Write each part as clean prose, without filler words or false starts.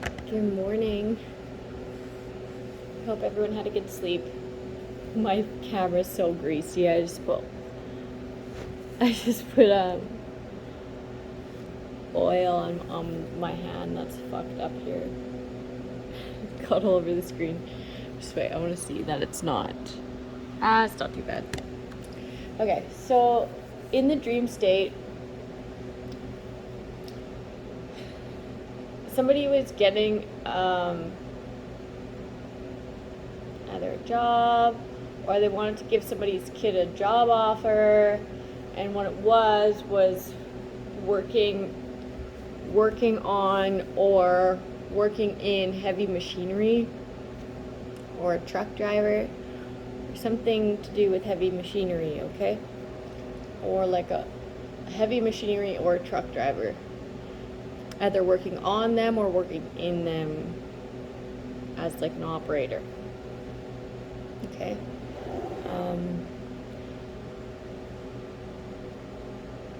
Good morning. Hope everyone had a good sleep. My camera's so greasy. I just put oil on my hand. That's fucked up here. Got all over the screen. Just wait, I want to see that it's not. It's not too bad. Okay, so in the dream state, somebody was getting either a job, or they wanted to give somebody's kid a job offer, and what it was working on or working in heavy machinery, or a truck driver, or something to do with heavy machinery, okay? Or like a heavy machinery or a truck driver, either working on them or working in them as like an operator. Okay.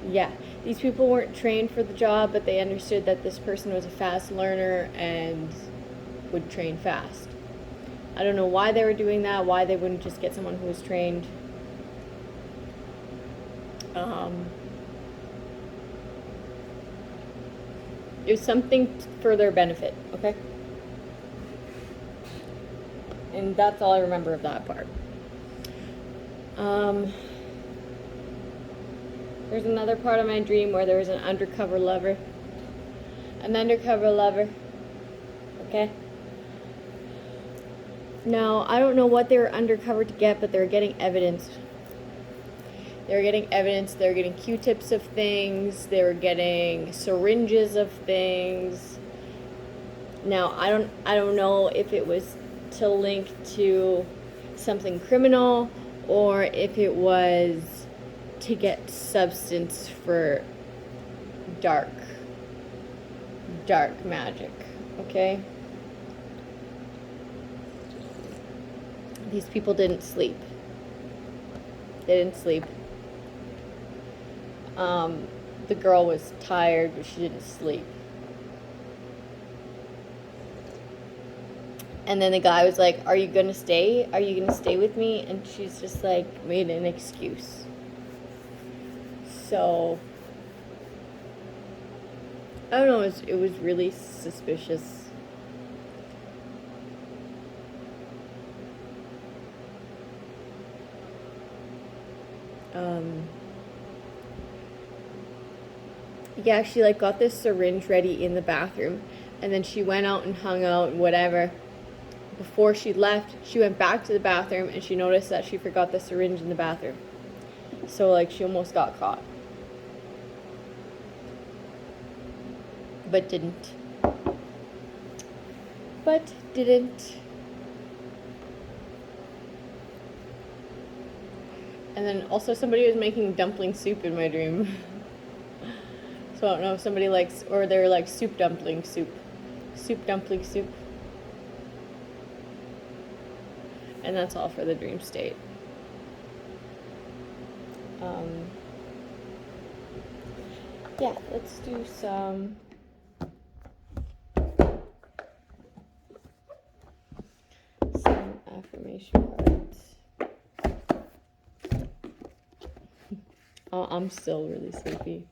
Yeah, these people weren't trained for the job, but they understood that this person was a fast learner and would train fast. I don't know why they were doing that, why they wouldn't just get someone who was trained. It was something for their benefit, okay? And that's all I remember of that part. There's another part of my dream where there was an undercover lover. Okay? Now, I don't know what they were undercover to get, but they were getting evidence. They were getting Q-tips of things. They were getting syringes of things. Now, I don't know if it was to link to something criminal or if it was to get substance for dark magic, okay? These people didn't sleep. They didn't sleep. The girl was tired, but she didn't sleep. And then the guy was like, "Are you gonna stay? Are you gonna stay with me?" And she's just like made an excuse. So I don't know, it was really suspicious. Yeah, she like got this syringe ready in the bathroom, and then she went out and hung out and whatever. Before she left, she went back to the bathroom and she noticed that she forgot the syringe in the bathroom. So like she almost got caught. But didn't. And then also somebody was making dumpling soup in my dream. So I don't know if somebody likes, or they're like soup dumpling soup. Soup dumpling soup. And that's all for the dream state. Yeah, let's do some affirmation cards. Oh, I'm still really sleepy.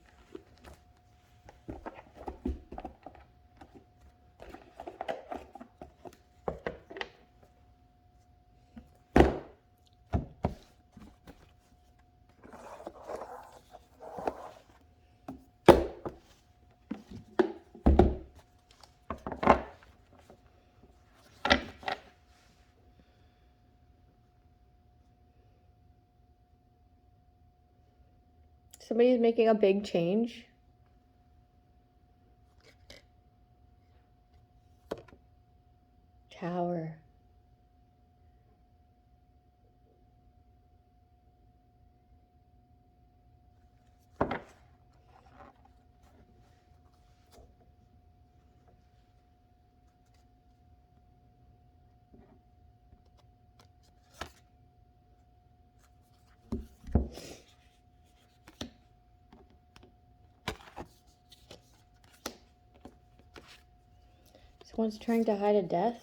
Somebody's making a big change. Tower. Someone's trying to hide a death.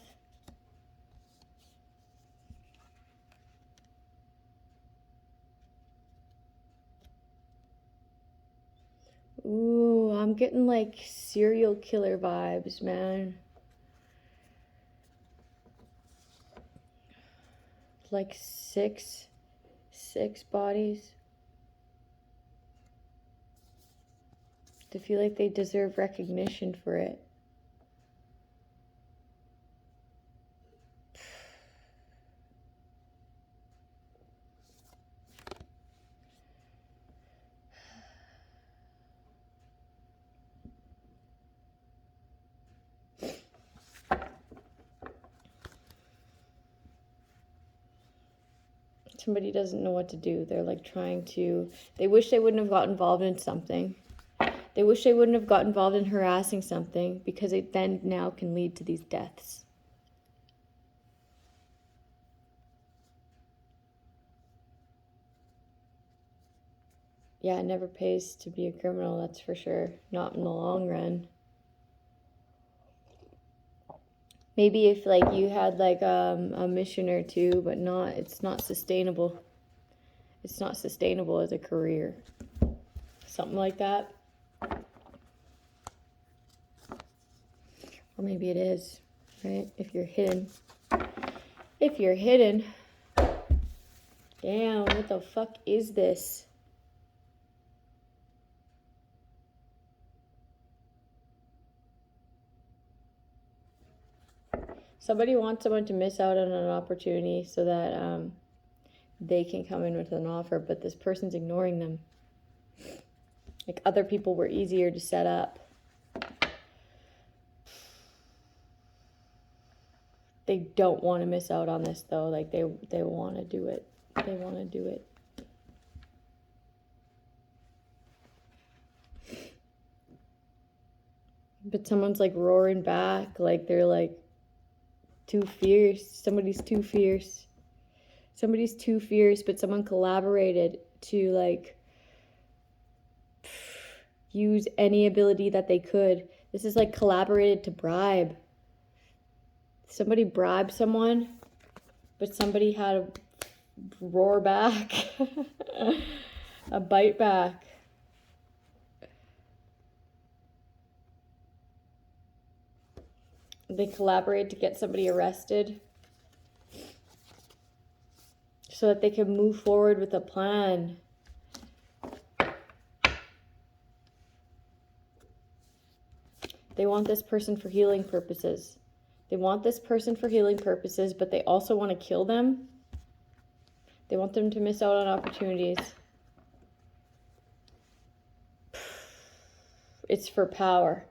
Ooh, I'm getting like serial killer vibes, man. Like six bodies. To feel like they deserve recognition for it. Somebody doesn't know what to do. They're like trying to, they wish they wouldn't have got involved in something. They wish they wouldn't have got involved in harassing something, because it then now can lead to these deaths. Yeah, it never pays to be a criminal, that's for sure. Not in the long run. Maybe if like you had like a mission or two, but it's not sustainable. It's not sustainable as a career. Something like that. Or maybe it is, right? If you're hidden. If you're hidden. Damn, what the fuck is this? Somebody wants someone to miss out on an opportunity so that they can come in with an offer, but this person's ignoring them. Like other people were easier to set up. They don't want to miss out on this though. Like they want to do it. They want to do it. But someone's like roaring back, like they're like too fierce. Somebody's too fierce. Somebody's too fierce, but someone collaborated to like use any ability that they could. This is like collaborated to bribe. Somebody bribed someone, but somebody had a roar back, a bite back. They collaborate to get somebody arrested so that they can move forward with a plan. They want this person for healing purposes. They want this person for healing purposes, but they also want to kill them. They want them to miss out on opportunities. It's for power.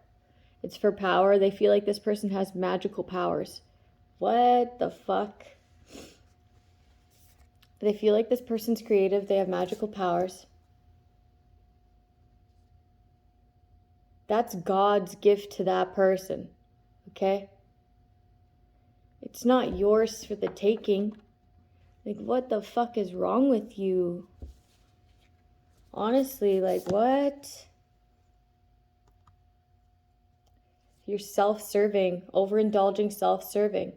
It's for power. They feel like this person has magical powers. What the fuck? They feel like this person's creative. They have magical powers. That's God's gift to that person. Okay? It's not yours for the taking. Like, what the fuck is wrong with you? Honestly, like, what? You're self-serving, overindulging, self-serving.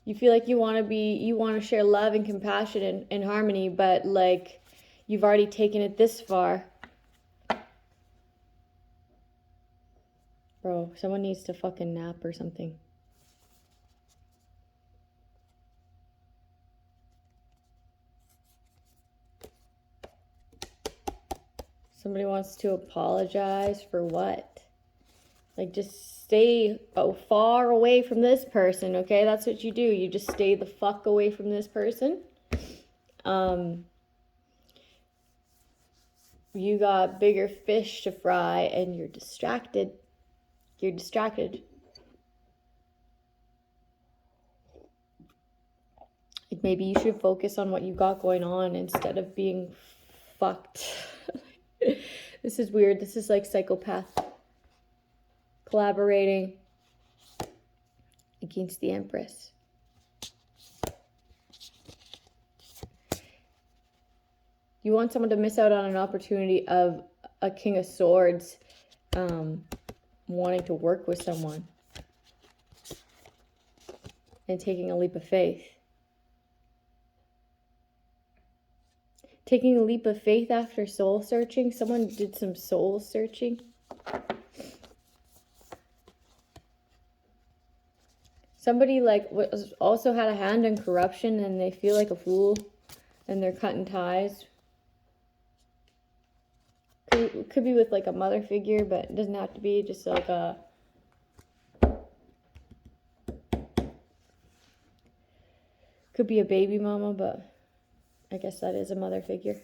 You feel like you want to share love and compassion and harmony, but like you've already taken it this far. Bro, someone needs to fucking nap or something. Somebody wants to apologize for what? Like, just stay far away from this person, okay? That's what you do. You just stay the fuck away from this person. You got bigger fish to fry and you're distracted. You're distracted. Like, maybe you should focus on what you got going on instead of being fucked. This is weird. This is like psychopath collaborating against the Empress. You want someone to miss out on an opportunity of a King of Swords wanting to work with someone and taking a leap of faith. Taking a leap of faith after soul searching. Someone did some soul searching. Somebody like also had a hand in corruption and they feel like a fool and they're cutting ties. Could be with like a mother figure, but it doesn't have to be. Just like a... Could be a baby mama, but I guess that is a mother figure.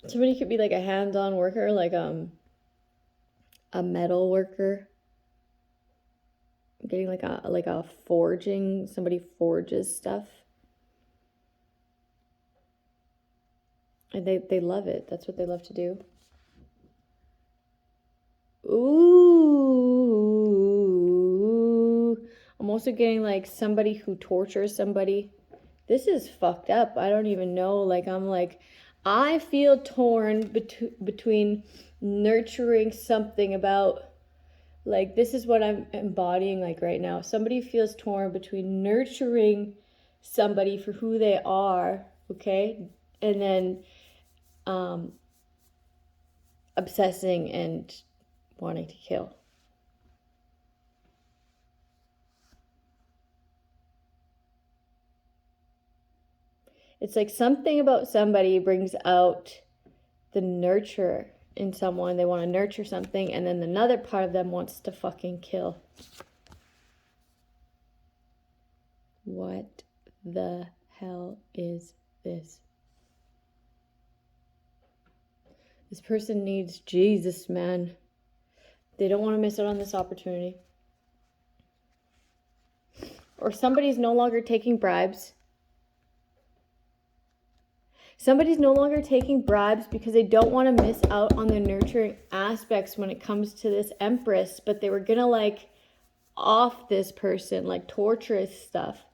Somebody could be like a hands-on worker, like a metal worker. Getting like a forging, somebody forges stuff. And they love it. That's what they love to do. Ooh. I'm also getting like somebody who tortures somebody. This is fucked up. I don't even know. Like, I'm like, I feel torn between nurturing something about, like, this is what I'm embodying like right now. Somebody feels torn between nurturing somebody for who they are, okay? And then obsessing and wanting to kill. It's like something about somebody brings out the nurturer in someone. They want to nurture something, and then another part of them wants to fucking kill. What the hell is this? This person needs Jesus, man. They don't want to miss out on this opportunity. Or somebody's no longer taking bribes. Somebody's no longer taking bribes because they don't want to miss out on the nurturing aspects when it comes to this Empress, but they were gonna like off this person, like torturous stuff.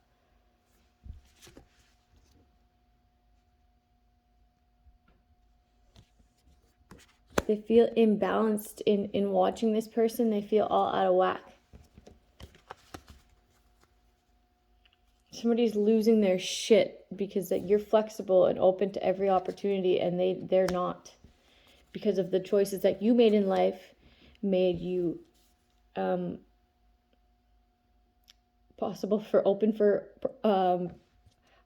They feel imbalanced in watching this person. They feel all out of whack. Somebody's losing their shit because that you're flexible and open to every opportunity, and they're not, because of the choices that you made in life made you open for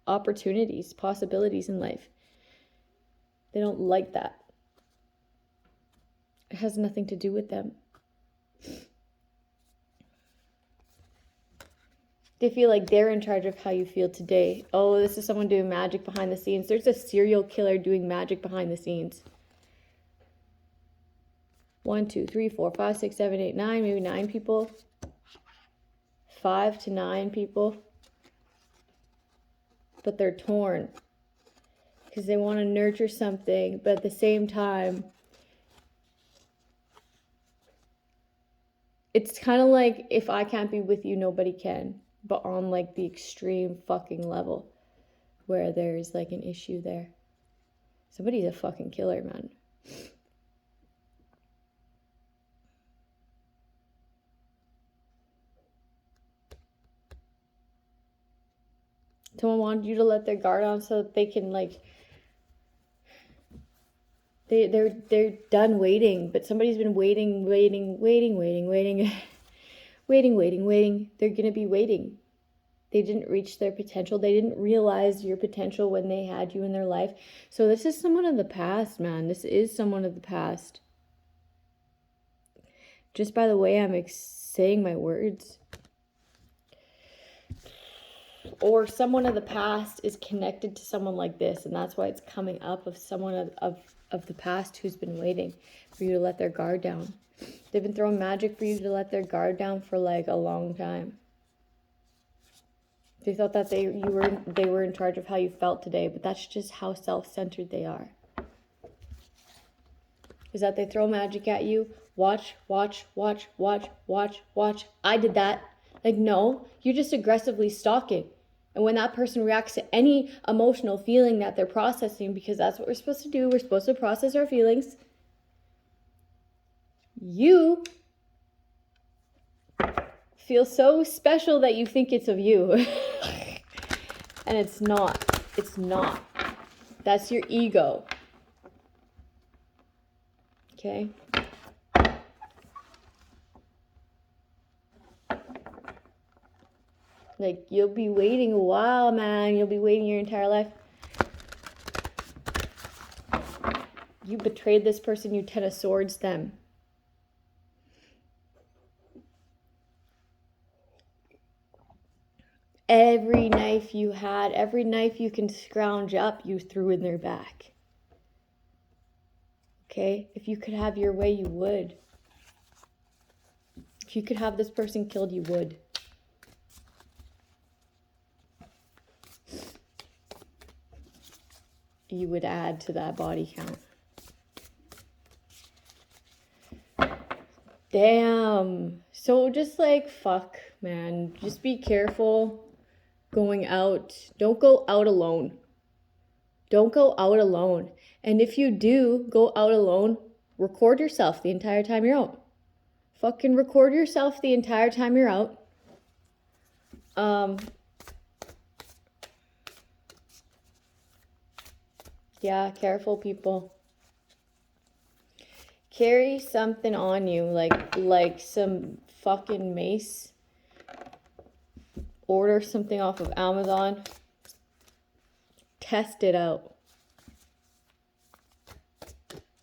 opportunities, possibilities in life. They don't like that. It has nothing to do with them. They feel like they're in charge of how you feel today. Oh, this is someone doing magic behind the scenes. There's a serial killer doing magic behind the scenes. 1, 2, 3, 4, 5, 6, 7, 8, 9, maybe 9 people. 5 to 9 people. But they're torn because they want to nurture something, but at the same time, it's kind of like, if I can't be with you, nobody can. But on like the extreme fucking level where there's like an issue there. Somebody's a fucking killer, man. Someone wanted you to let their guard down so that they can like, they're done waiting, but somebody's been waiting. They're gonna be waiting. They didn't reach their potential. They didn't realize your potential when they had you in their life. So this is someone of the past, man. This is someone of the past. Just by the way I'm saying my words. Or someone of the past is connected to someone like this, and that's why it's coming up of someone of the past who's been waiting for you to let their guard down. They've been throwing magic for you to let their guard down for like a long time. They thought that they were in charge of how you felt today, but that's just how self-centered they are. Is that they throw magic at you, watch. I did that. Like, no, you're just aggressively stalking. And when that person reacts to any emotional feeling that they're processing, because that's what we're supposed to do, we're supposed to process our feelings, you feel so special that you think it's of you. And it's not. It's not. That's your ego. Okay? Like, you'll be waiting a while, man. You'll be waiting your entire life. You betrayed this person, you 10 of swords them. Every knife you had, every knife you can scrounge up, you threw in their back. Okay? If you could have your way, you would. If you could have this person killed, you would. You would add to that body count. Damn. So just like, fuck, man. Just be careful going out. Don't go out alone. Don't go out alone. And if you do go out alone, record yourself the entire time you're out. Fucking record yourself the entire time you're out. Yeah, careful, people. Carry something on you, like some fucking mace. Order something off of Amazon. Test it out.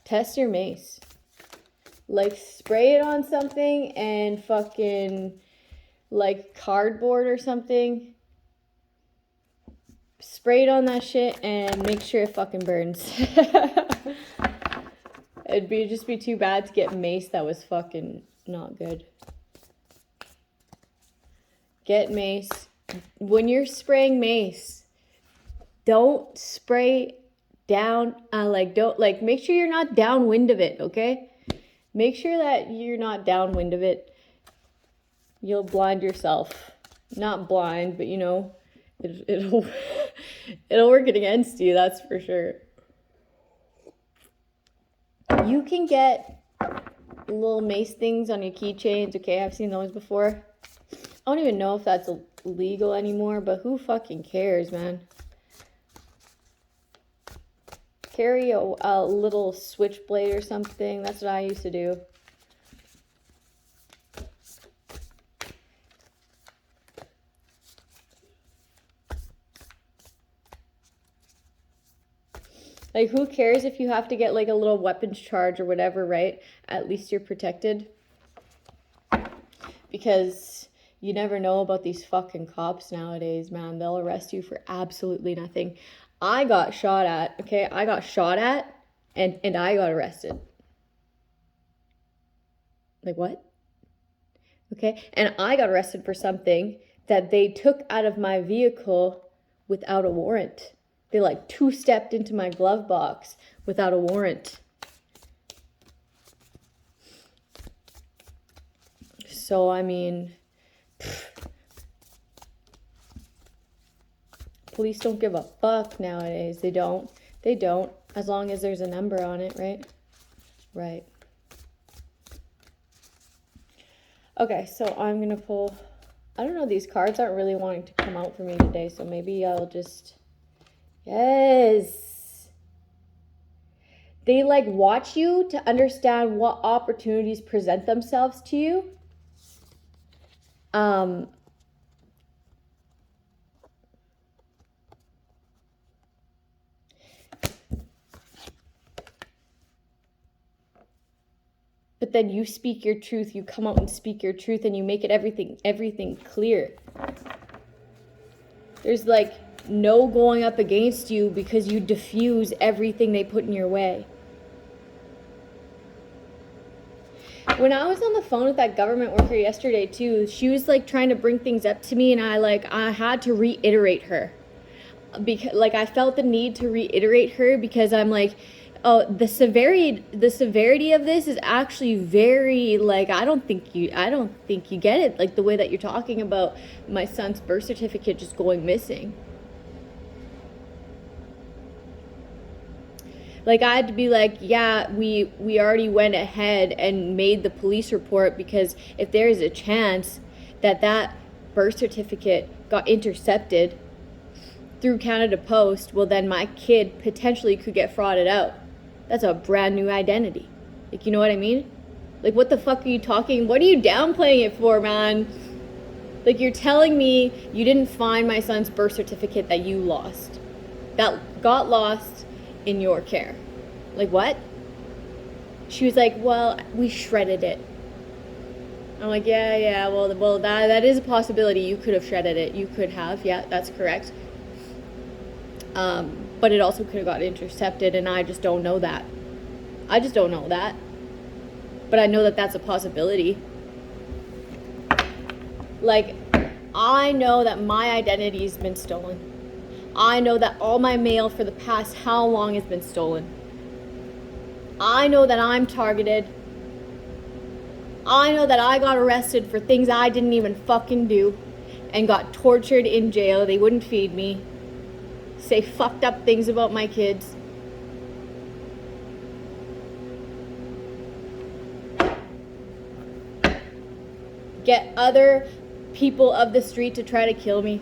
Test your mace. Like, spray it on something and fucking, like, cardboard or something. Spray it on that shit and make sure it fucking burns. It'd just be too bad to get mace that was fucking not good. Get mace. When you're spraying mace, don't spray down, make sure you're not downwind of it, okay? Make sure that you're not downwind of it. You'll blind yourself. Not blind, but you know, it'll work it against you, that's for sure. You can get little mace things on your keychains, okay? I've seen those before. I don't even know if that's illegal anymore, but who fucking cares, man? Carry a little switchblade or something. That's what I used to do. Like, who cares if you have to get, like, a little weapons charge or whatever, right? At least you're protected. Because you never know about these fucking cops nowadays, man. They'll arrest you for absolutely nothing. I got shot at, okay? I got shot at, and I got arrested. Like, what? Okay? And I got arrested for something that they took out of my vehicle without a warrant. They, like, two-stepped into my glove box without a warrant. So, I mean, police don't give a fuck nowadays. They don't. They don't. As long as there's a number on it, right? Right. Okay, so I'm going to pull... I don't know, these cards aren't really wanting to come out for me today, so maybe I'll just... Yes. They, like, watch you to understand what opportunities present themselves to you. But then you speak your truth. You come out and speak your truth, and you make it everything clear. There's, like, no going up against you because you diffuse everything they put in your way. When I was on the phone with that government worker yesterday too, she was like trying to bring things up to me, and I had to reiterate her. Because, like, I felt the need to reiterate her because I'm like, Oh, the severity of this is actually very, like, I don't think you get it, like the way that you're talking about my son's birth certificate just going missing. Like, I had to be like, yeah, we already went ahead and made the police report, because if there is a chance that that birth certificate got intercepted through Canada Post, well, then my kid potentially could get frauded out. That's a brand new identity. Like, you know what I mean? Like, what the fuck are you talking? What are you downplaying it for, man? Like, you're telling me you didn't find my son's birth certificate that you lost. That got lost in your care. Like, what? She was like, well, we shredded it. I'm like, yeah, well, that is a possibility. You could have shredded it. You could have, yeah, that's correct. But it also could have got intercepted, and I just don't know that. I just don't know that. But I know that that's a possibility. Like, I know that my identity's been stolen. I know that all my mail for the past how long has been stolen. I know that I'm targeted. I know that I got arrested for things I didn't even fucking do and got tortured in jail. They wouldn't feed me. Say fucked up things about my kids. Get other people of the street to try to kill me.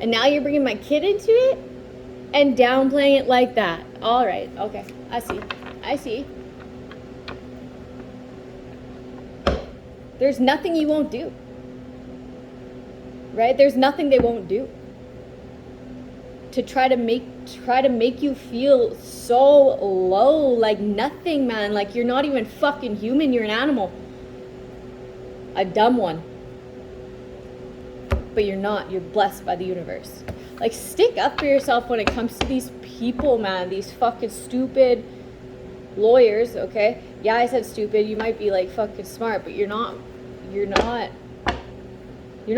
And now you're bringing my kid into it and downplaying it like that. All right, okay, I see. There's nothing you won't do. Right? There's nothing they won't do to try to make you feel so low, like nothing, man. Like, you're not even fucking human, you're an animal. A dumb one. But you're not. You're blessed by the universe. Like, stick up for yourself when it comes to these people, man. These fucking stupid lawyers, okay? Yeah, I said stupid. You might be like fucking smart, but you're not. You're not. You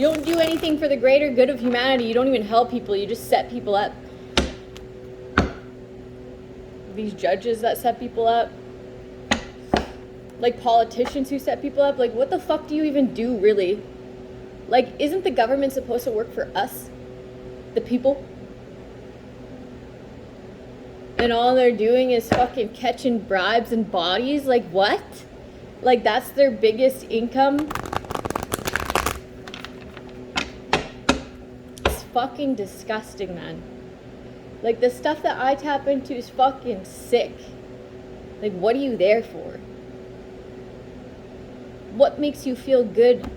don't do anything for the greater good of humanity. You don't even help people. You just set people up. These judges that set people up. Like, politicians who set people up. Like, what the fuck do you even do, really? Like, isn't the government supposed to work for us? The people? And all they're doing is fucking catching bribes and bodies? Like, what? Like, that's their biggest income? It's fucking disgusting, man. Like, the stuff that I tap into is fucking sick. Like, what are you there for? What makes you feel good?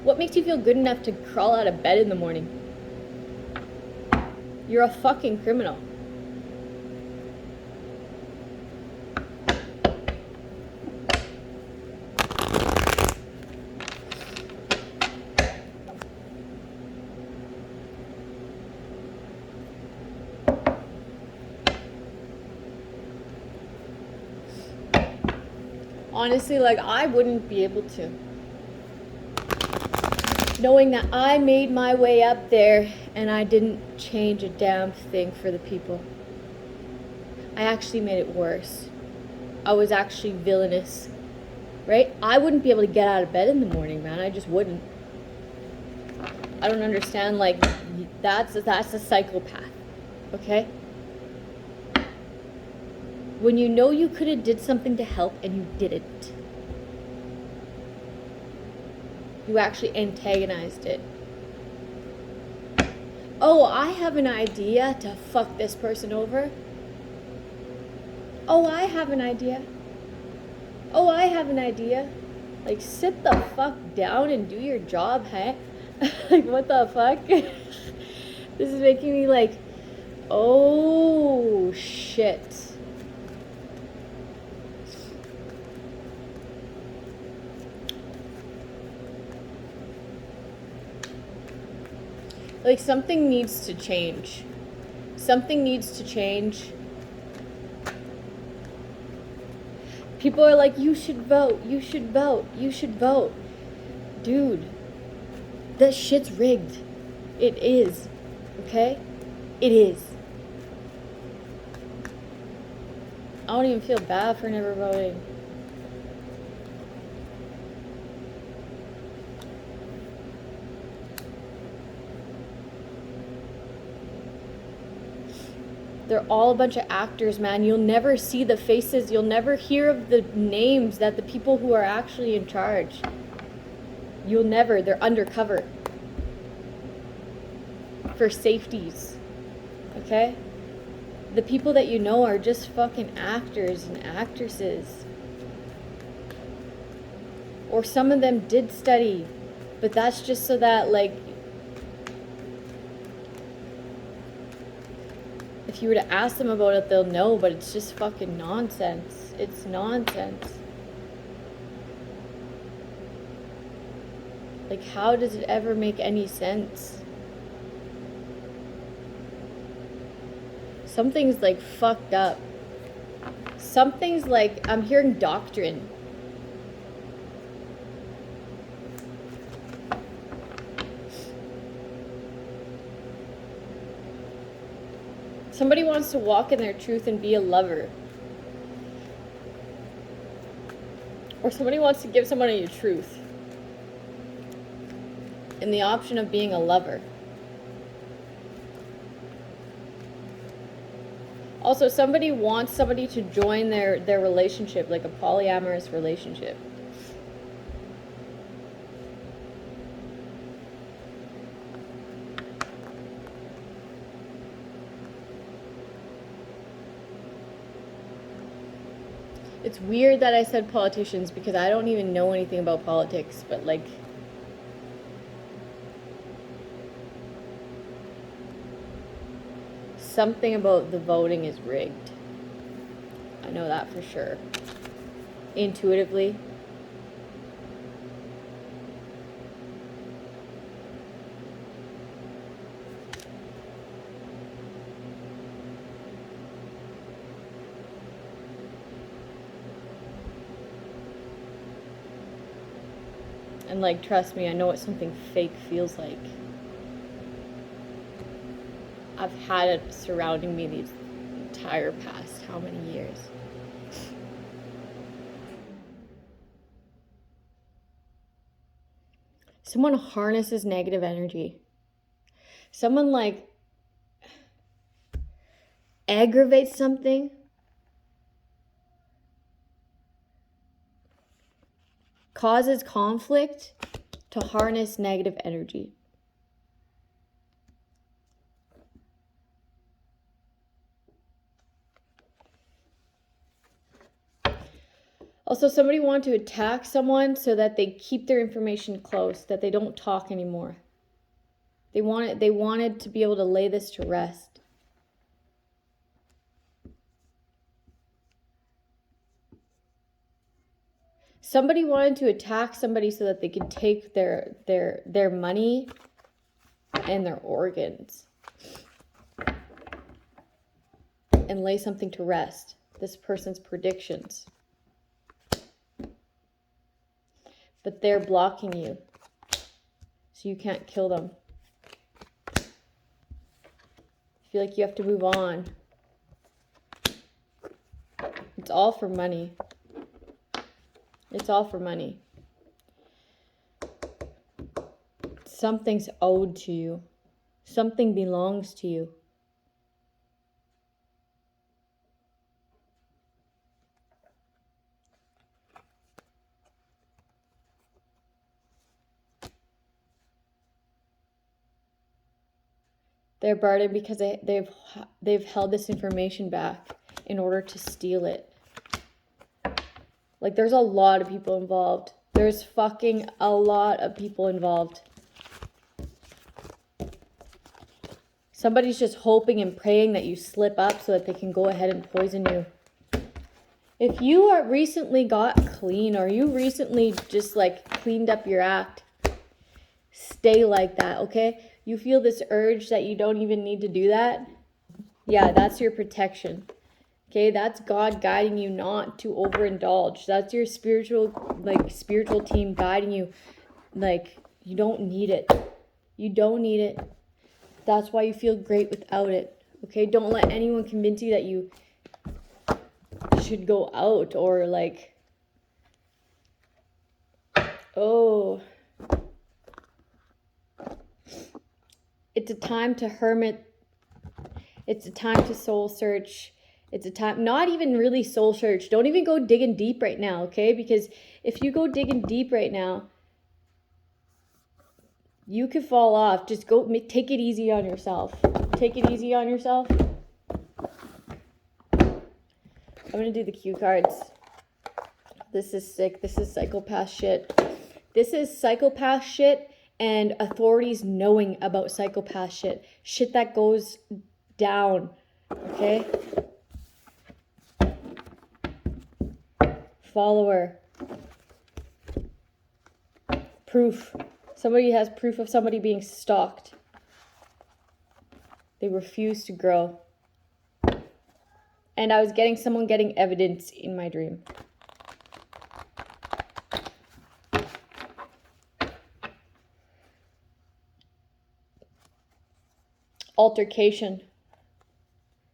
What makes you feel good enough to crawl out of bed in the morning? You're a fucking criminal. Honestly, like, I wouldn't be able to. Knowing that I made my way up there and I didn't change a damn thing for the people. I actually made it worse. I was actually villainous, right? I wouldn't be able to get out of bed in the morning, man. I just wouldn't. I don't understand, like, that's a psychopath, okay? When you know you could have did something to help and you didn't. You actually antagonized it. Oh, I have an idea to fuck this person over. Oh, I have an idea. Oh, I have an idea. Like, sit the fuck down and do your job, hey? Like, what the fuck? This is making me like, oh, shit. Like, something needs to change. Something needs to change. People are like, you should vote, you should vote, you should vote. Dude, that shit's rigged. It is. Okay? It is. I don't even feel bad for never voting. They're all a bunch of actors, man. You'll never see the faces. You'll never hear of the names that the people who are actually in charge. You'll never. They're undercover. For safeties. Okay? The people that you know are just fucking actors and actresses. Or some of them did study. But that's just so that, like, if you were to ask them about it, they'll know, but it's just fucking nonsense. It's nonsense. Like, how does it ever make any sense? Something's like fucked up. Something's like, I'm hearing doctrine. Somebody wants to walk in their truth and be a lover. Or somebody wants to give somebody a truth. And the option of being a lover. Also, somebody wants somebody to join their relationship, like a polyamorous relationship. It's weird that I said politicians because I don't even know anything about politics, but like, something about the voting is rigged. I know that for sure. Intuitively. And like, trust me, I know what something fake feels like. I've had it surrounding me these entire past how many years? Someone harnesses negative energy. Someone like aggravates something. Causes conflict to harness negative energy. Also, somebody wanted to attack someone so that they keep their information close, that they don't talk anymore. They wanted to be able to lay this to rest. Somebody wanted to attack somebody so that they could take their money and their organs and lay something to rest. This person's predictions. But they're blocking you, so you can't kill them. I feel like you have to move on. It's all for money. It's all for money. Something's owed to you. Something belongs to you. They're burdened because they've held this information back in order to steal it. Like, there's a lot of people involved. There's fucking a lot of people involved. Somebody's just hoping and praying that you slip up so that they can go ahead and poison you. If you are recently got clean, or you recently just like cleaned up your act, stay like that, okay? You feel this urge that you don't even need to do that? Yeah, that's your protection. Okay, that's God guiding you not to overindulge. That's your spiritual team guiding you. Like, you don't need it. You don't need it. That's why you feel great without it. Okay? Don't let anyone convince you that you should go out or like, oh, it's a time to hermit. It's a time to soul search. It's a time, not even really soul search. Don't even go digging deep right now, okay? Because if you go digging deep right now, you could fall off. Just go, take it easy on yourself. Take it easy on yourself. I'm going to do the cue cards. This is sick. This is psychopath shit. This is psychopath shit and authorities knowing about psychopath shit. Shit that goes down, okay? Follower. Proof. Somebody has proof of somebody being stalked. They refuse to grow. And I was getting someone getting evidence in my dream. Altercation.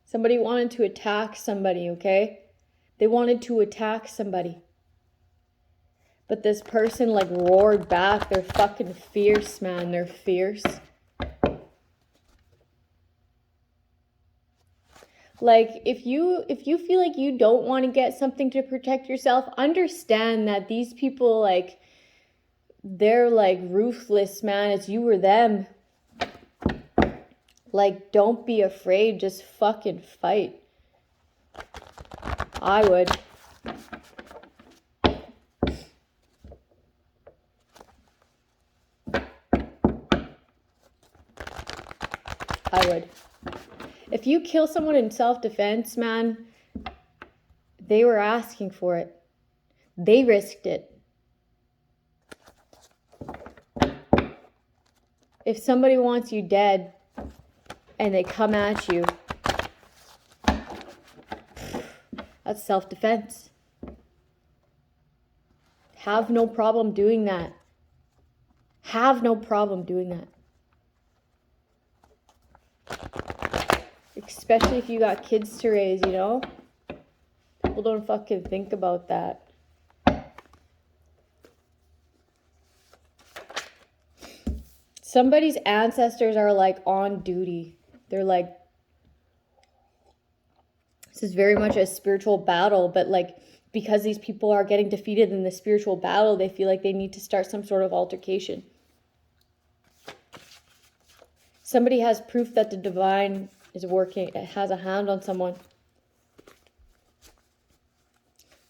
Somebody wanted to attack somebody, okay? They wanted to attack somebody. But this person like roared back. They're fucking fierce, man. They're fierce. Like, if you feel like you don't want to get something to protect yourself, understand that these people, like, they're like ruthless, man. It's you or them. Like, don't be afraid. Just fucking fight. I would. I would. If you kill someone in self-defense, man, they were asking for it. They risked it. If somebody wants you dead and they come at you, that's self-defense. Have no problem doing that. Have no problem doing that. Especially if you got kids to raise, you know? People don't fucking think about that. Somebody's ancestors are like on duty. They're like, this is very much a spiritual battle, but like, because these people are getting defeated in the spiritual battle, they feel like they need to start some sort of altercation. Somebody has proof that the divine is working. It has a hand on someone.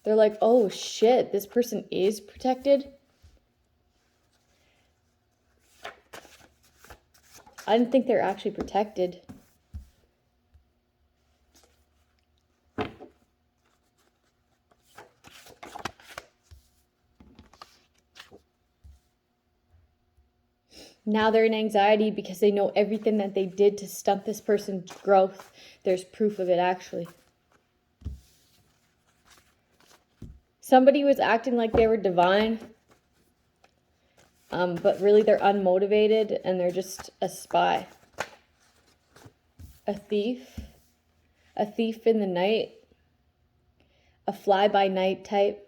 They're like, oh shit, this person is protected. I didn't think they're actually protected. Now they're in anxiety because they know everything that they did to stunt this person's growth. There's proof of it, actually. Somebody was acting like they were divine, but really they're unmotivated and they're just a spy. A thief in the night, a fly-by-night type.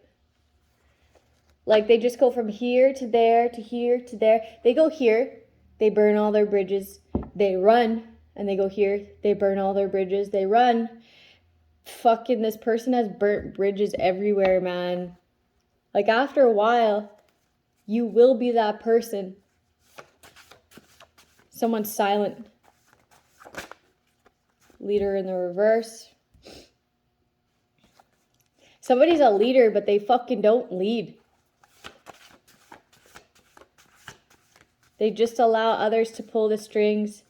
Like, they just go from here to there to here to there. They go here, they burn all their bridges. They run, and they go here, they burn all their bridges. They run. Fucking, this person has burnt bridges everywhere, man. Like, after a while, you will be that person. Someone's silent. Leader in the reverse. Somebody's a leader, but they fucking don't lead. They just allow others to pull the strings.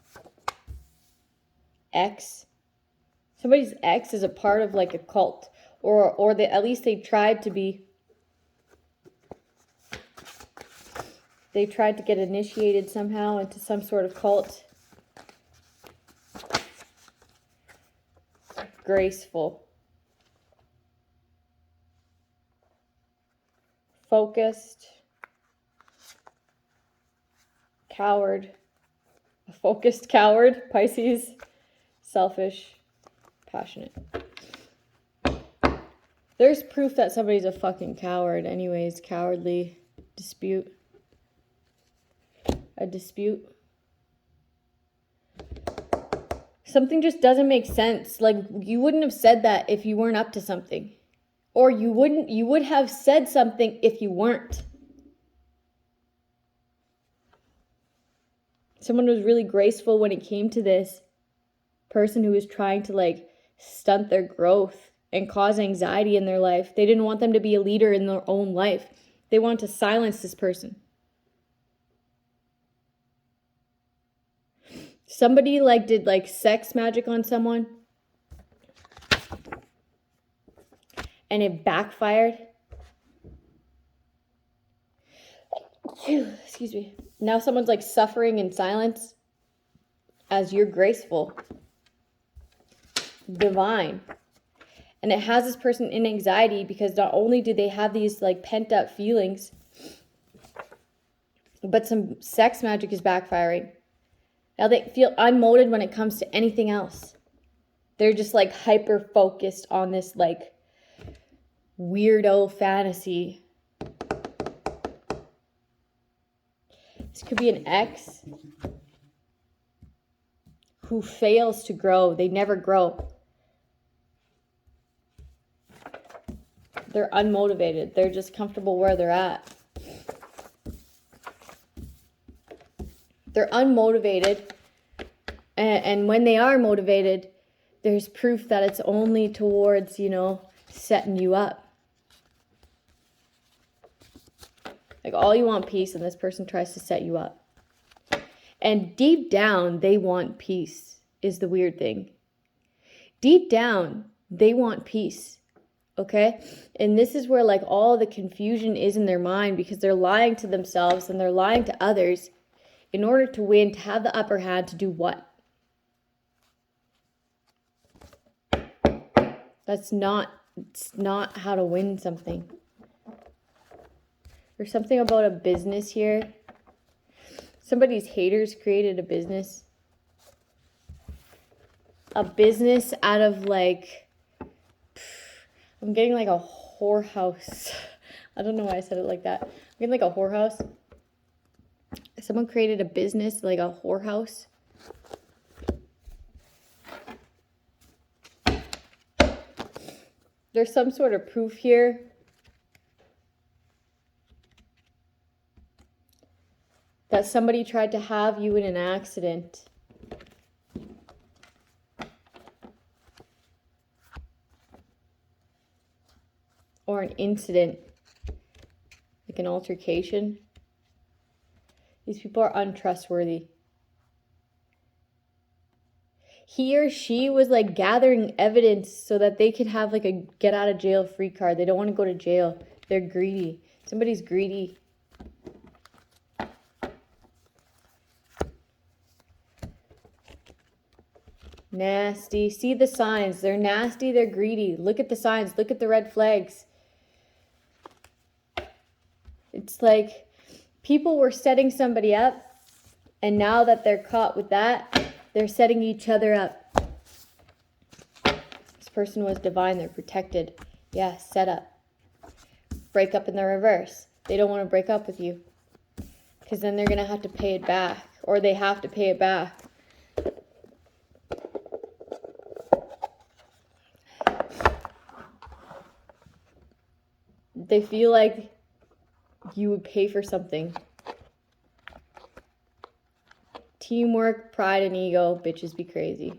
X. Somebody's ex is a part of like a cult. Or they, at least they tried to be. They tried to get initiated somehow into some sort of cult. Graceful. Focused. Coward. A focused coward. Pisces. Selfish. Passionate. There's proof that somebody's a fucking coward anyways. Cowardly. Dispute. A dispute. Something just doesn't make sense. Like, you wouldn't have said that if you weren't up to something. Or you would have said something if you weren't. Someone was really graceful when it came to this person who was trying to like stunt their growth and cause anxiety in their life. They didn't want them to be a leader in their own life. They wanted to silence this person. Somebody like did like sex magic on someone and it backfired. Excuse me. Now someone's like suffering in silence as you're graceful, divine. And it has this person in anxiety because not only do they have these like pent up feelings, but some sex magic is backfiring. Now they feel unmotivated when it comes to anything else. They're just like hyper focused on this like weirdo fantasy. This could be an ex who fails to grow. They never grow. They're unmotivated. They're just comfortable where they're at. They're unmotivated. And when they are motivated, there's proof that it's only towards, you know, setting you up. Like, all you want peace, and this person tries to set you up. And deep down, they want peace, is the weird thing. Deep down, they want peace. Okay? And this is where, like, all the confusion is in their mind, because they're lying to themselves and they're lying to others in order to win, to have the upper hand, to do what? It's not how to win something. There's something about a business here. Somebody's haters created a business. A business out of like, I'm getting like a whorehouse. I don't know why I said it like that. I'm getting like a whorehouse. Someone created a business like a whorehouse. There's some sort of proof here that somebody tried to have you in an accident. Or an incident. Like an altercation. These people are untrustworthy. He or she was like gathering evidence so that they could have like a get out of jail free card. They don't want to go to jail. They're greedy. Somebody's greedy. Nasty. See the signs. They're nasty. They're greedy. Look at the signs. Look at the red flags. It's like people were setting somebody up, and now that they're caught with that, they're setting each other up. This person was divine. They're protected. Yeah, set up. Break up in the reverse. They don't want to break up with you, because then they're going to have to pay it back, or they have to pay it back. They feel like you would pay for something. Teamwork, pride, and ego. Bitches be crazy.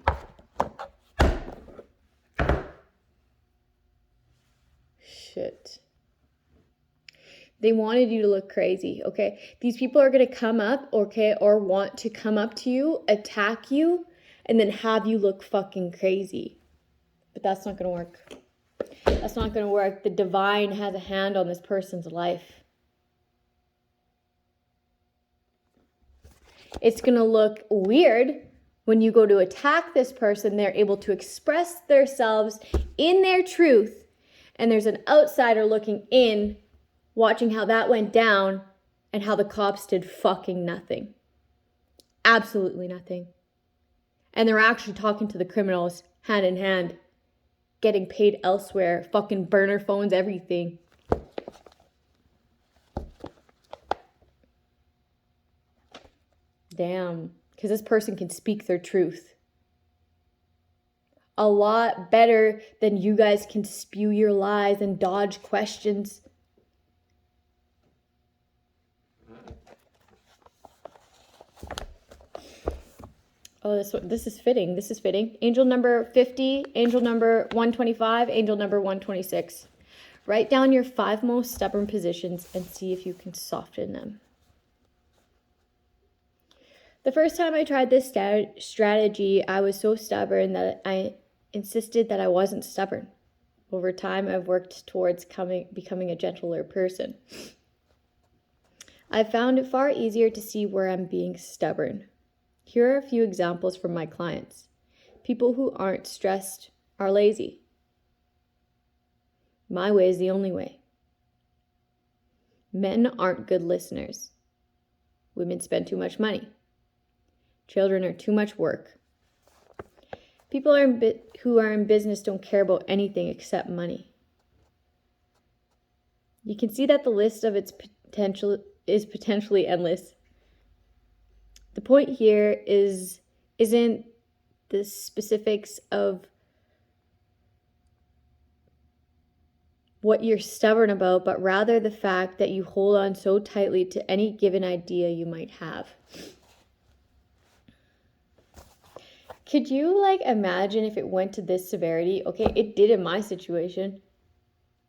Shit. They wanted you to look crazy, okay? These people are going to come up, okay, or want to come up to you, attack you, and then have you look fucking crazy. But that's not going to work. That's not going to work. The divine has a hand on this person's life. It's going to look weird when you go to attack this person. They're able to express themselves in their truth. And there's an outsider looking in, watching how that went down and how the cops did fucking nothing. Absolutely nothing. And they're actually talking to the criminals hand in hand, getting paid elsewhere, fucking burner phones, everything. Damn. Because this person can speak their truth. A lot better than you guys can spew your lies and dodge questions. Oh, this is fitting. This is fitting. Angel number 50, angel number 125, angel number 126. Write down your 5 most stubborn positions and see if you can soften them. The first time I tried this strategy, I was so stubborn that I insisted that I wasn't stubborn. Over time, I've worked towards becoming a gentler person. I found it far easier to see where I'm being stubborn. Here are a few examples from my clients. People who aren't stressed are lazy. My way is the only way. Men aren't good listeners. Women spend too much money. Children are too much work. People who are in business don't care about anything except money. You can see that the list of its potential is potentially endless. The point here isn't the specifics of what you're stubborn about, but rather the fact that you hold on so tightly to any given idea you might have. Could you imagine if it went to this severity? Okay, it did in my situation.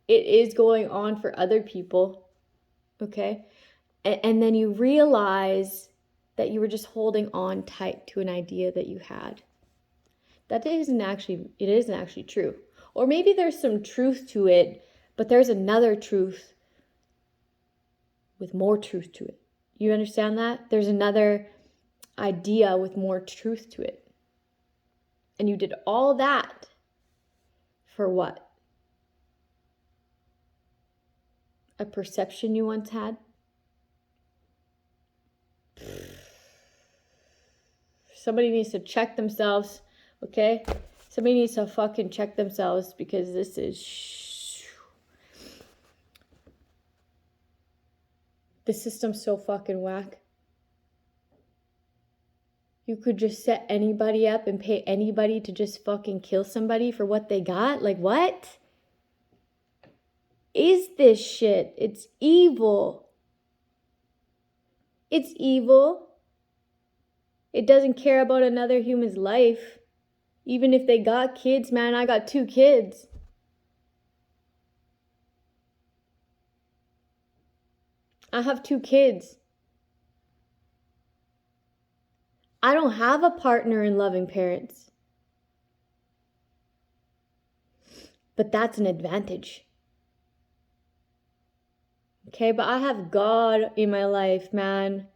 It is going on for other people. Okay? And then you realize that you were just holding on tight to an idea that you had. It isn't actually true. Or maybe there's some truth to it, but there's another truth with more truth to it. You understand that? There's another idea with more truth to it. And you did all that for what? A perception you once had? Somebody needs to check themselves, okay? Somebody needs to fucking check themselves, because this is... The system's so fucking whack. You could just set anybody up and pay anybody to just fucking kill somebody for what they got? What is this shit? It's evil. It's evil. It doesn't care about another human's life. Even if they got kids, man, I got 2 kids. I have 2 kids. I don't have a partner in loving parents. But that's an advantage. Okay, but I have God in my life, man.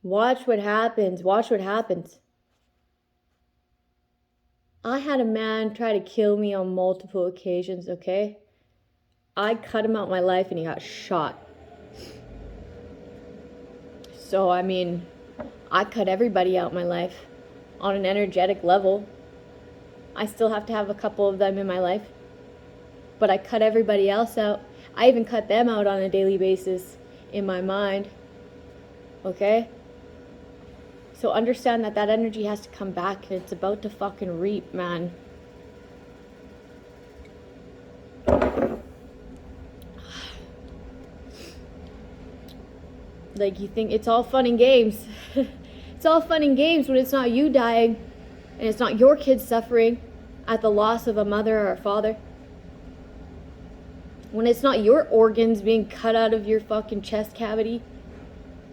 Watch what happens. Watch what happens. I had a man try to kill me on multiple occasions, okay? I cut him out of my life and he got shot. So, I cut everybody out of my life on an energetic level. I still have to have a couple of them in my life. But I cut everybody else out. I even cut them out on a daily basis in my mind. Okay? So understand that energy has to come back, and it's about to fucking reap, man. You think it's all fun and games. It's all fun and games when it's not you dying and it's not your kids suffering at the loss of a mother or a father. When it's not your organs being cut out of your fucking chest cavity,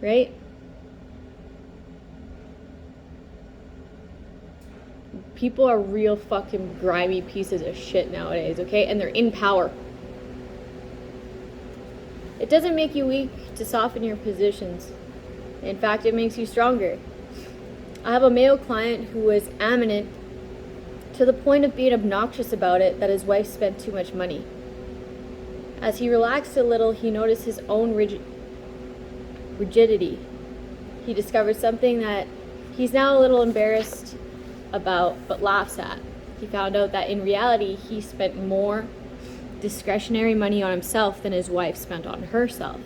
right? People are real fucking grimy pieces of shit nowadays, okay? And they're in power. It doesn't make you weak to soften your positions. In fact, it makes you stronger. I have a male client who was adamant to the point of being obnoxious about it that his wife spent too much money. As he relaxed a little, he noticed his own rigidity. He discovered something that he's now a little embarrassed about, but laughs at. He found out that in reality, he spent more discretionary money on himself than his wife spent on herself.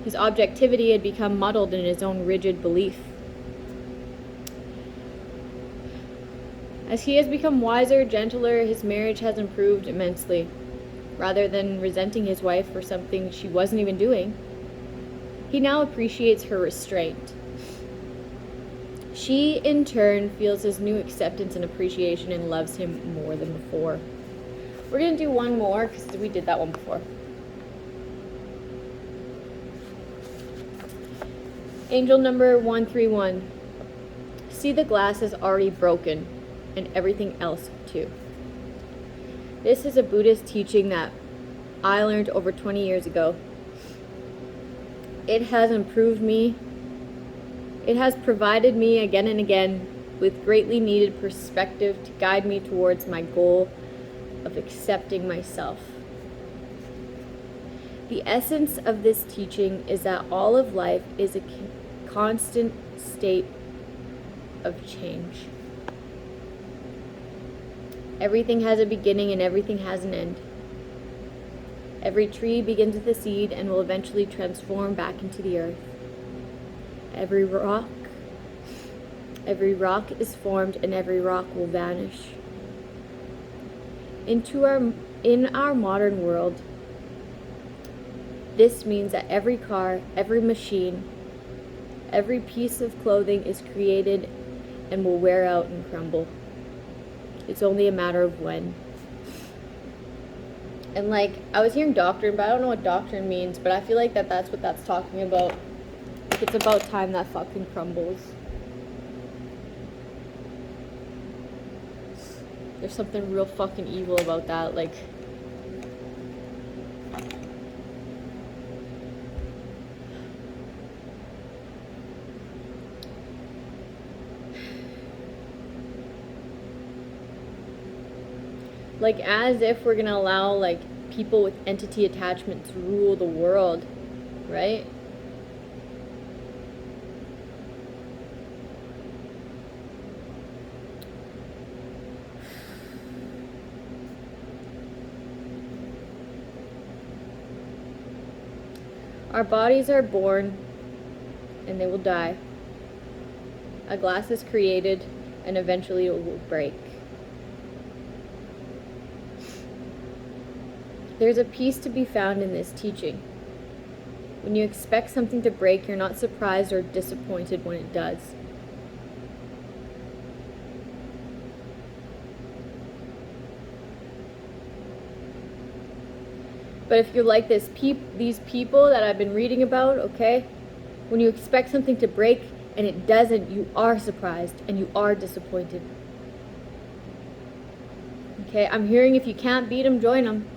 His objectivity had become muddled in his own rigid belief. As he has become wiser, gentler, his marriage has improved immensely. Rather than resenting his wife for something she wasn't even doing, he now appreciates her restraint. She, in turn, feels his new acceptance and appreciation and loves him more than before. We're going to do one more because we did that one before. Angel number 131. See, the glass is already broken, and everything else too. This is a Buddhist teaching that I learned over 20 years ago. It has improved me. It has provided me again and again with greatly needed perspective to guide me towards my goal of accepting myself. The essence of this teaching is that all of life is a constant state of change. Everything has a beginning and everything has an end. Every tree begins with a seed and will eventually transform back into the earth. Every rock is formed and every rock will vanish. In our modern world, this means that every car, every machine, every piece of clothing is created and will wear out and crumble. It's only a matter of when. And like, I was hearing doctrine, but I don't know what doctrine means, but I feel like that's what that's talking about. It's about time that fucking crumbles. There's something real fucking evil about that, like... Like, as if we're gonna allow, like, people with entity attachment to rule the world, right? Our bodies are born, and they will die. A glass is created, and eventually it will break. There's a peace to be found in this teaching. When you expect something to break, you're not surprised or disappointed when it does. But if you're like these people that I've been reading about, okay, when you expect something to break and it doesn't, you are surprised and you are disappointed. Okay, I'm hearing if you can't beat them, join them.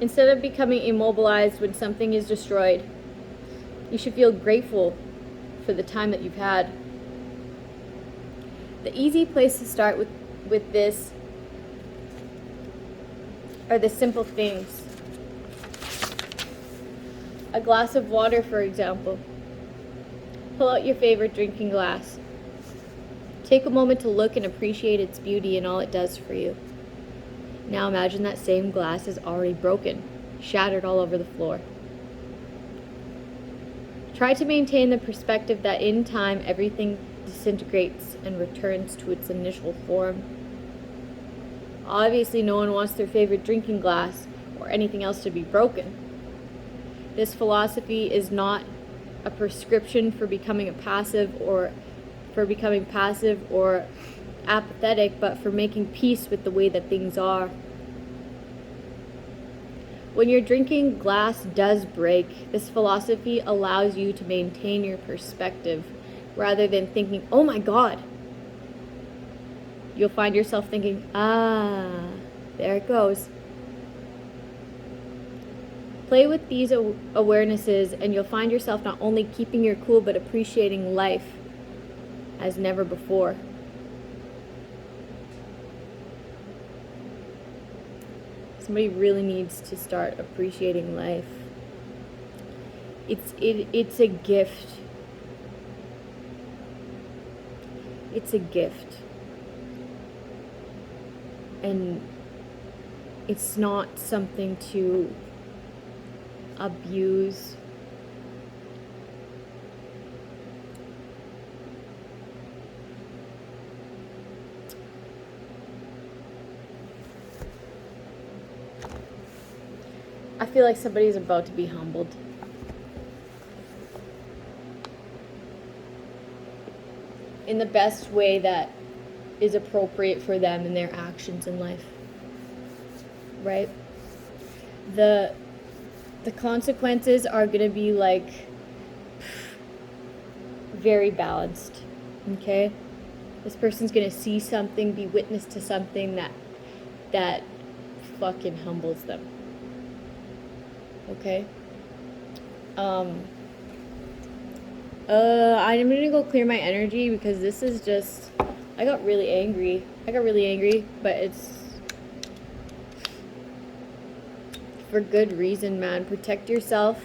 Instead of becoming immobilized when something is destroyed, you should feel grateful for the time that you've had. The easy place to start with this are the simple things. A glass of water, for example. Pull out your favorite drinking glass. Take a moment to look and appreciate its beauty and all it does for you. Now imagine that same glass is already broken, shattered all over the floor. Try to maintain the perspective that in time everything disintegrates and returns to its initial form. Obviously, no one wants their favorite drinking glass or anything else to be broken. This philosophy is not a prescription for becoming passive or apathetic, but for making peace with the way that things are. When your drinking glass does break, this philosophy allows you to maintain your perspective rather than thinking, oh my God. You'll find yourself thinking, there it goes. Play with these awarenesses and you'll find yourself not only keeping your cool but appreciating life as never before. Somebody really needs to start appreciating life. It's a gift. It's a gift. And it's not something to abuse. I feel like somebody's about to be humbled. In the best way that is appropriate for them and their actions in life. Right? The consequences are going to be like very balanced. Okay? This person's going to see something, be witness to something that fucking humbles them. Okay? I'm gonna go clear my energy because this is just, I got really angry, but it's for good reason, man. Protect yourself.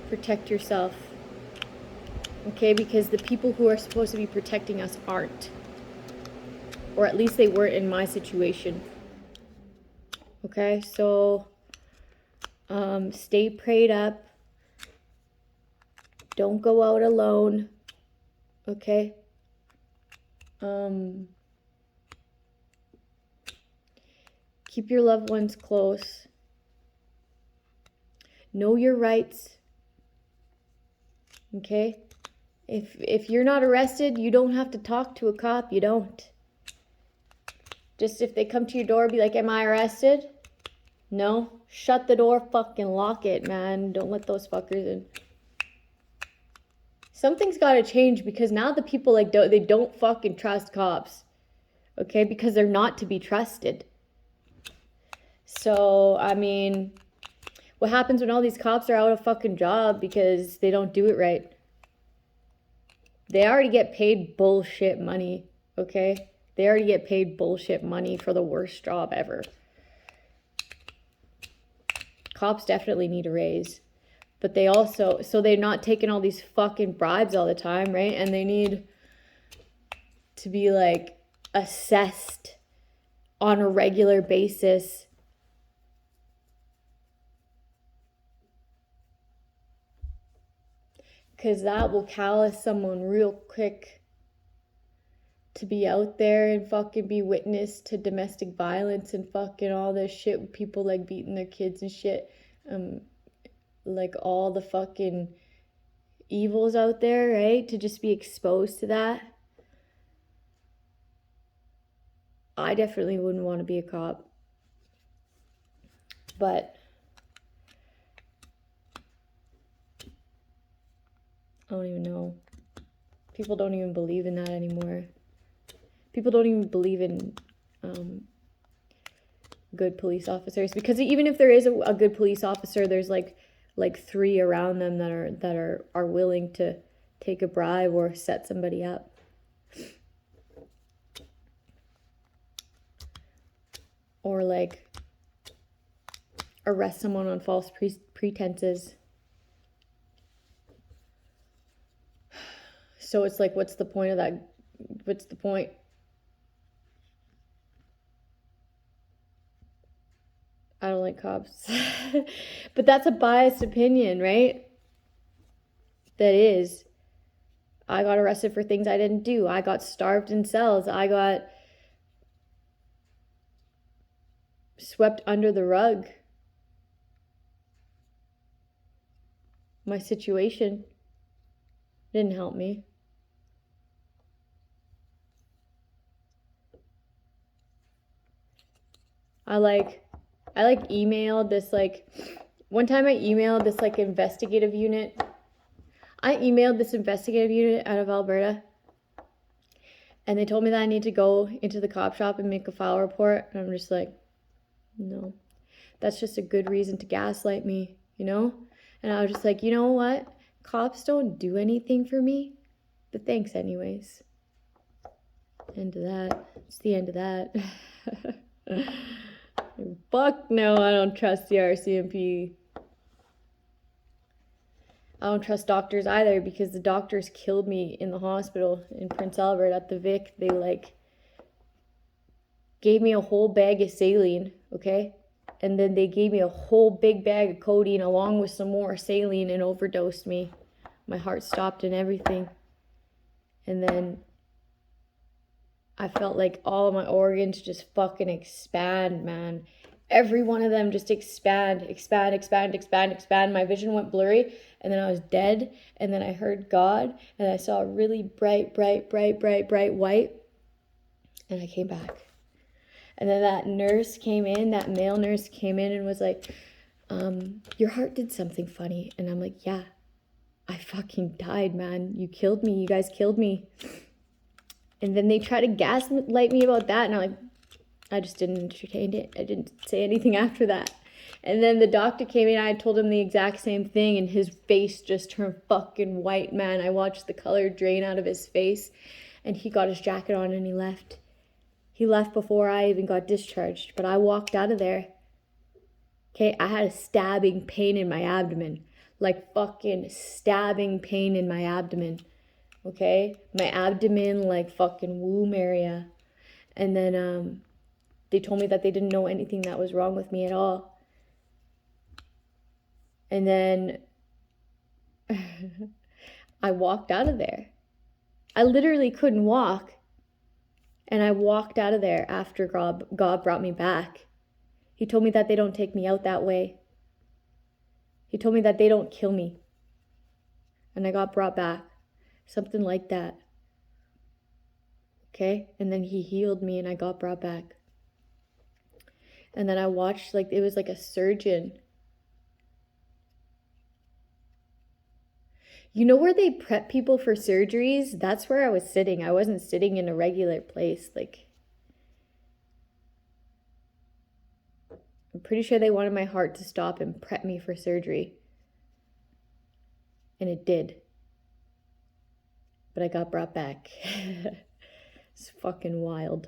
Protect yourself. Okay, because the people who are supposed to be protecting us aren't. Or at least they weren't in my situation. Okay, so stay prayed up. Don't go out alone. Okay? Keep your loved ones close. Know your rights. Okay? If you're not arrested, you don't have to talk to a cop. You don't. Just if they come to your door, be like, am I arrested? No? Shut the door, fucking lock it, man. Don't let those fuckers in. Something's got to change because now the people they don't fucking trust cops. Okay? Because they're not to be trusted. So, I mean, what happens when all these cops are out of fucking job because they don't do it right? They already get paid bullshit money, okay? They already get paid bullshit money for the worst job ever. Cops definitely need a raise. But they also, so they're not taking all these fucking bribes all the time, right? And they need to be like assessed on a regular basis. Because that will callous someone real quick to be out there and fucking be witness to domestic violence and fucking all this shit with people like beating their kids and shit. Like all the fucking evils out there, right? To just be exposed to that. I definitely wouldn't want to be a cop. But I don't even know. People don't even believe in that anymore. People don't even believe in good police officers, because even if there is a good police officer, there's like 3 around them that are willing to take a bribe or set somebody up. Or like arrest someone on false pretenses. So it's like, what's the point of that? What's the point? I don't like cops. But that's a biased opinion, right? That is. I got arrested for things I didn't do. I got starved in cells. I got swept under the rug. My situation didn't help me. I emailed this one time I emailed this investigative unit. I emailed this investigative unit out of Alberta. And they told me that I need to go into the cop shop and make a file report. And I'm just like, no. That's just a good reason to gaslight me, you know? And I was just like, you know what? Cops don't do anything for me. But thanks anyways. End of that. It's the end of that. Fuck no, I don't trust the RCMP. I don't trust doctors either, because the doctors killed me in the hospital in Prince Albert at the Vic. They like gave me a whole bag of saline, okay? And then they gave me a whole big bag of codeine along with some more saline and overdosed me. My heart stopped and everything. And then I felt like all of my organs just fucking expand, man. Every one of them just expand. My vision went blurry, and then I was dead, and then I heard God, and I saw a really bright white, and I came back. And then that nurse came in, that male nurse came in and was like, your heart did something funny. And I'm like, yeah, I fucking died, man. You killed me. You guys killed me. And then they try to gaslight me about that, and I'm like, I just didn't entertain it. I didn't say anything after that. And then the doctor came in, I told him the exact same thing, and his face just turned fucking white, man. I watched the color drain out of his face, and he got his jacket on and he left. He left before I even got discharged, but I walked out of there. Okay, I had a stabbing pain in my abdomen, like fucking stabbing pain in my abdomen. Okay, my abdomen, like fucking womb area. And then they told me that they didn't know anything that was wrong with me at all. And then I walked out of there. I literally couldn't walk. And I walked out of there after God brought me back. He told me that they don't take me out that way. He told me that they don't kill me. And I got brought back. Something like that. Okay? And then he healed me and I got brought back. And then I watched, like, it was like a surgeon. You know where they prep people for surgeries? That's where I was sitting. I wasn't sitting in a regular place. Like, I'm pretty sure they wanted my heart to stop and prep me for surgery. And it did. But I got brought back. It's fucking wild.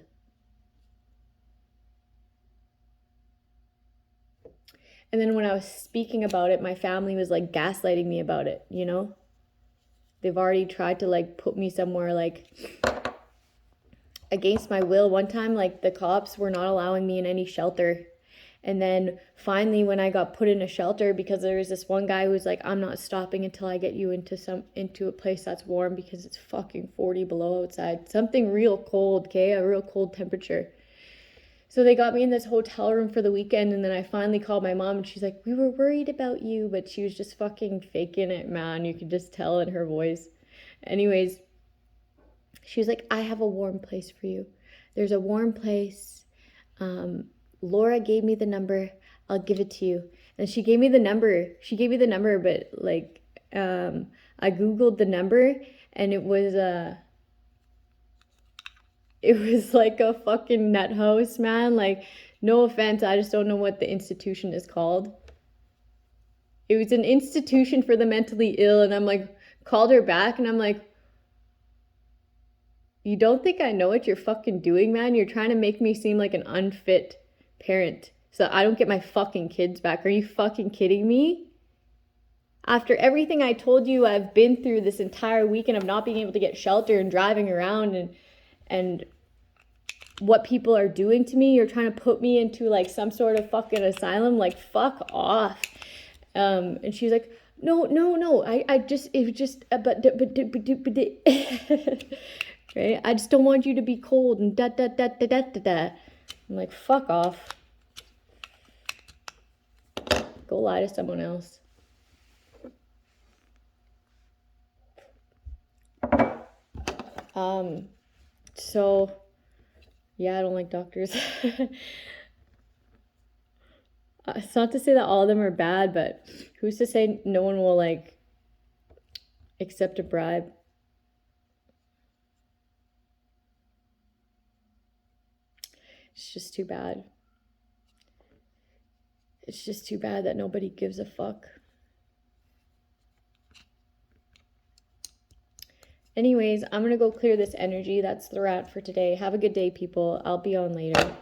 And then when I was speaking about it, my family was like gaslighting me about it, you know? They've already tried to like put me somewhere like against my will. One time, like the cops were not allowing me in any shelter. And then finally when I got put in a shelter, because there was this one guy who was like, I'm not stopping until I get you into a place that's warm, because it's fucking 40 below outside. Something real cold, okay? A real cold temperature. So they got me in this hotel room for the weekend, and then I finally called my mom, and she's like, we were worried about you, but she was just fucking faking it, man. You could just tell in her voice. Anyways, she was like, I have a warm place for you. There's a warm place. Laura gave me the number. I'll give it to you. And she gave me the number. But like, I Googled the number, and it was like a fucking nut house, man. Like, no offense, I just don't know what the institution is called. It was an institution for the mentally ill, and I'm like, called her back, and I'm like, you don't think I know what you're fucking doing, man? You're trying to make me seem like an unfit parent so I don't get my fucking kids back. Are you fucking kidding me? After everything I told you I've been through this entire weekend of not being able to get shelter and driving around and what people are doing to me, you're trying to put me into like some sort of fucking asylum. Like, fuck off. And she's like, no, it was just right? I just don't want you to be cold and da. I'm like, fuck off. Go lie to someone else. So yeah, I don't like doctors. It's not to say that all of them are bad, but who's to say no one will like accept a bribe? It's just too bad. It's just too bad that nobody gives a fuck. Anyways, I'm going to go clear this energy. That's the wrap for today. Have a good day, people. I'll be on later.